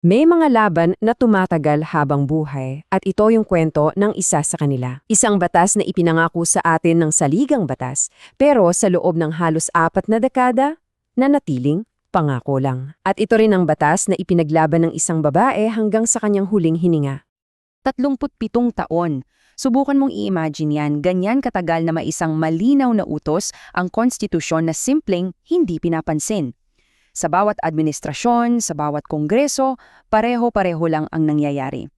May mga laban na tumatagal habang buhay at ito yung kwento ng isa sa kanila. Isang batas na ipinangako sa atin ng saligang batas pero sa loob ng halos 4 na dekada, nanatiling pangako lang. At ito rin ang batas na ipinaglaban ng isang babae hanggang sa kanyang huling hininga. 37 taon. Subukan mong i-imagine yan, ganyan katagal na may isang malinaw na utos ang konstitusyon na simpleng hindi pinapansin. Sa bawat administrasyon, sa bawat kongreso, pareho-pareho lang ang nangyayari.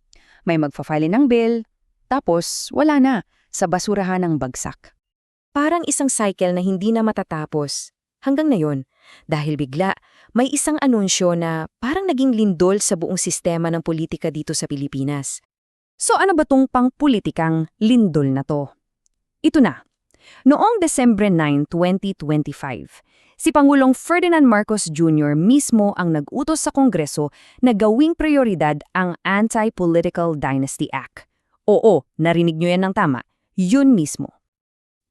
May magfa-file ng bill, tapos wala na, sa basurahan ng bagsak. Parang isang cycle na hindi na matatapos. Hanggang ngayon, dahil bigla, may isang anunsyo na parang naging lindol sa buong sistema ng politika dito sa Pilipinas. So ano ba tong pang-politikang lindol na to? Ito na. Noong Desembre 9, 2025, si Pangulong Ferdinand Marcos Jr. mismo ang nag-utos sa Kongreso na gawing prioridad ang Anti-Political Dynasty Act. Oo, narinig nyo yan ng tama. Yun mismo.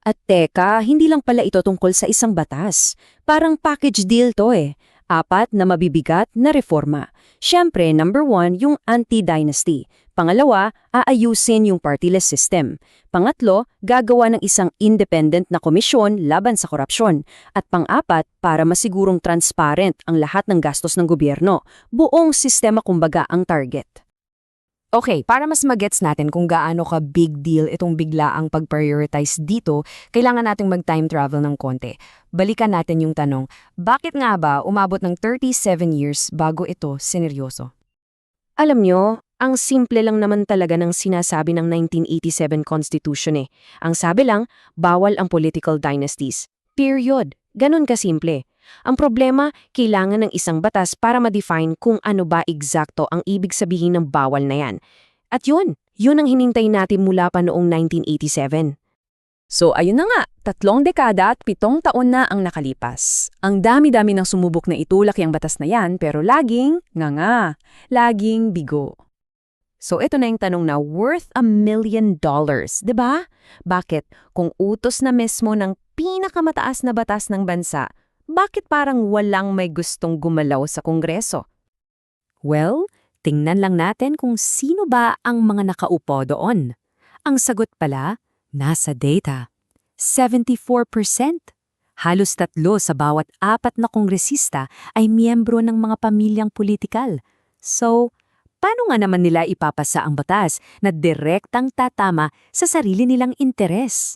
At teka, hindi lang pala ito tungkol sa isang batas. Parang package deal to eh. 4 na mabibigat na reforma. Siyempre, number 1, yung anti-dynasty. Pangalawa, aayusin yung party-list system. Pangatlo, gagawa ng isang independent na komisyon laban sa korupsyon. At pang-4, para masigurong transparent ang lahat ng gastos ng gobyerno. Buong sistema kumbaga ang target. Okay, para mas magets natin kung gaano ka big deal itong biglaang pag-prioritize dito, kailangan nating mag-time travel ng konti. Balikan natin yung tanong, bakit nga ba umabot ng 37 years bago ito sineryoso? Alam nyo, ang simple lang naman talaga ng sinasabi ng 1987 Constitution eh. Ang sabi lang, bawal ang political dynasties. Period. Ganun kasimple. Ang problema, kailangan ng isang batas para ma-define kung ano ba eksakto ang ibig sabihin ng bawal na yan. At yun ang hinintay natin mula pa noong 1987. So ayun na nga, 3 dekada at 7 taon na ang nakalipas. Ang dami-dami ng sumubok na itulak yung batas na yan pero laging, laging bigo. So ito na yung tanong na worth $1 million, di ba? Bakit? Kung utos na mismo ng pinakamataas na batas ng bansa, bakit parang walang may gustong gumalaw sa Kongreso? Well, tingnan lang natin kung sino ba ang mga nakaupo doon. Ang sagot pala, nasa data. 74%. Halos 3 sa bawat 4 na kongresista ay miyembro ng mga pamilyang politikal. So, paano nga naman nila ipapasa ang batas na direktang tatama sa sarili nilang interes?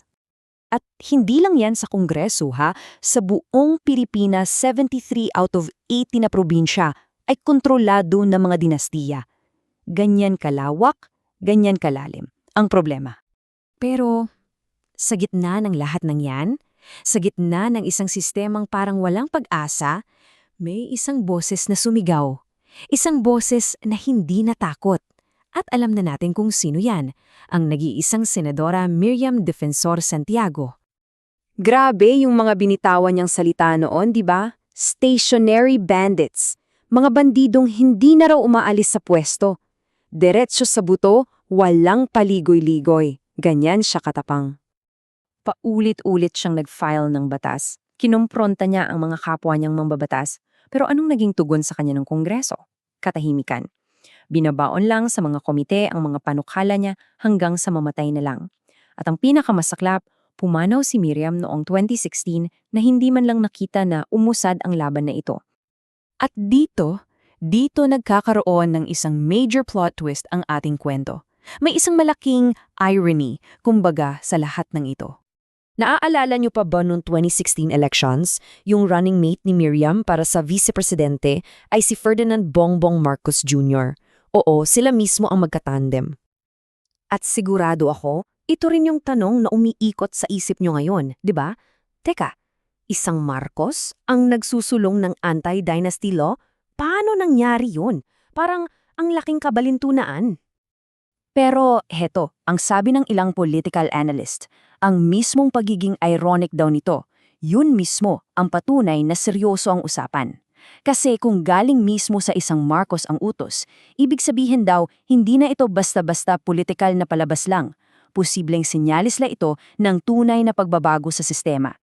At hindi lang yan sa Kongreso ha, sa buong Pilipinas 73 out of 80 na probinsya ay kontrolado ng mga dinastiya. Ganyan kalawak, ganyan kalalim ang problema. Pero sa gitna ng lahat ng yan, sa gitna ng isang sistemang parang walang pag-asa, may isang boses na sumigaw. Isang boses na hindi natakot. At alam na natin kung sino yan, ang nag-iisang Senadora Miriam Defensor Santiago. Grabe yung mga binitawan niyang salita noon, di ba? Stationary bandits. Mga bandidong hindi na raw umaalis sa pwesto. Diretso sa buto, walang paligoy-ligoy. Ganyan siya katapang. Paulit-ulit siyang nag-file ng batas. Kinumpronta niya ang mga kapwa niyang mambabatas. Pero anong naging tugon sa kanya ng Kongreso? Katahimikan. Binabaon lang sa mga komite ang mga panukala niya hanggang sa mamatay na lang. At ang pinakamasaklap, pumanaw si Miriam noong 2016 na hindi man lang nakita na umusad ang laban na ito. At dito nagkakaroon ng isang major plot twist ang ating kwento. May isang malaking irony, kumbaga, sa lahat ng ito. Naaalala niyo pa ba noong 2016 elections, yung running mate ni Miriam para sa vice-presidente ay si Ferdinand Bongbong Marcos Jr.? Oo, sila mismo ang magkatandem. At sigurado ako, ito rin yung tanong na umiikot sa isip nyo ngayon, di ba? Teka, isang Marcos ang nagsusulong ng anti-dynasty law? Paano nangyari yun? Parang ang laking kabalintunaan. Pero heto, ang sabi ng ilang political analyst, ang mismong pagiging ironic daw nito, yun mismo ang patunay na seryoso ang usapan. Kasi kung galing mismo sa isang Marcos ang utos, ibig sabihin daw hindi na ito basta-basta politikal na palabas lang. Posibleng sinyalis la ito ng tunay na pagbabago sa sistema.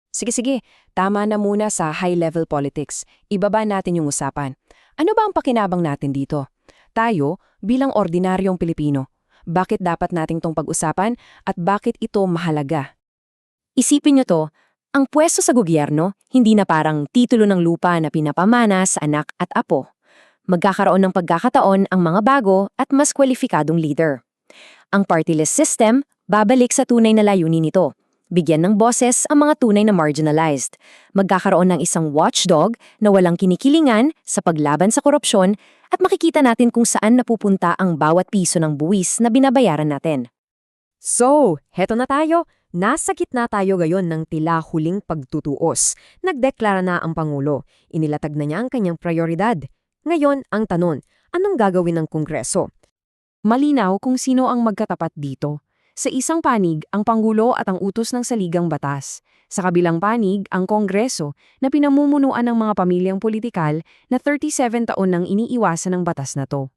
Sige, tama na muna sa high-level politics. Ibaba natin yung usapan. Ano ba ang pakinabang natin dito? Tayo, bilang ordinaryong Pilipino, bakit dapat nating tong pag-usapan at bakit ito mahalaga? Isipin nyo to, ang pwesto sa gobyerno, hindi na parang titulo ng lupa na pinapamana sa anak at apo. Magkakaroon ng pagkakataon ang mga bago at mas kwalifikadong leader. Ang party-list system, babalik sa tunay na layunin nito. Bigyan ng boses ang mga tunay na marginalized. Magkakaroon ng isang watchdog na walang kinikilingan sa paglaban sa korupsyon at makikita natin kung saan napupunta ang bawat piso ng buwis na binabayaran natin. So, heto na tayo. Nasa gitna tayo ngayon ng tila huling pagtutuos. Nagdeklara na ang Pangulo. Inilatag na niya ang kanyang prioridad. Ngayon, ang tanong, anong gagawin ng Kongreso? Malinaw kung sino ang magkatapat dito. Sa isang panig, ang Pangulo at ang utos ng saligang batas. Sa kabilang panig, ang Kongreso na pinamumunuan ng mga pamilyang politikal na 37 taon nang iniiwasan ng batas na to.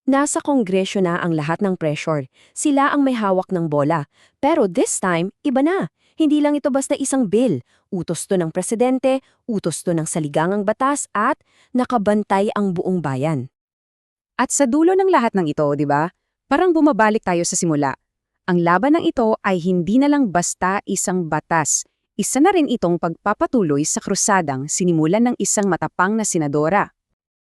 Nasa Kongreso na ang lahat ng pressure. Sila ang may hawak ng bola. Pero this time, iba na. Hindi lang ito basta isang bill. Utos to ng presidente, utos to ng saligangang batas at nakabantay ang buong bayan. At sa dulo ng lahat ng ito, di ba? Parang bumabalik tayo sa simula. Ang laban ng ito ay hindi na lang basta isang batas. Isa na rin itong pagpapatuloy sa krusadang sinimulan ng isang matapang na senadora.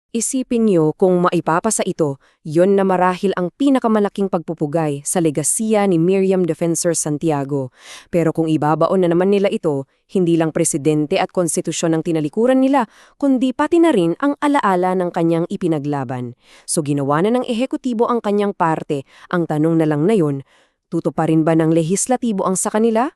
Isipin niyo kung maipapasa ito, yon na marahil ang pinakamalaking pagpupugay sa legasiya ni Miriam Defensor Santiago. Pero kung ibabaon na naman nila ito, hindi lang presidente at konstitusyon ang tinalikuran nila, kundi pati na rin ang alaala ng kanyang ipinaglaban. So ginawa na ng ehekutibo ang kanyang parte. Ang tanong na lang na yon, tutuparin ba ng lehislatibo ang sa kanila?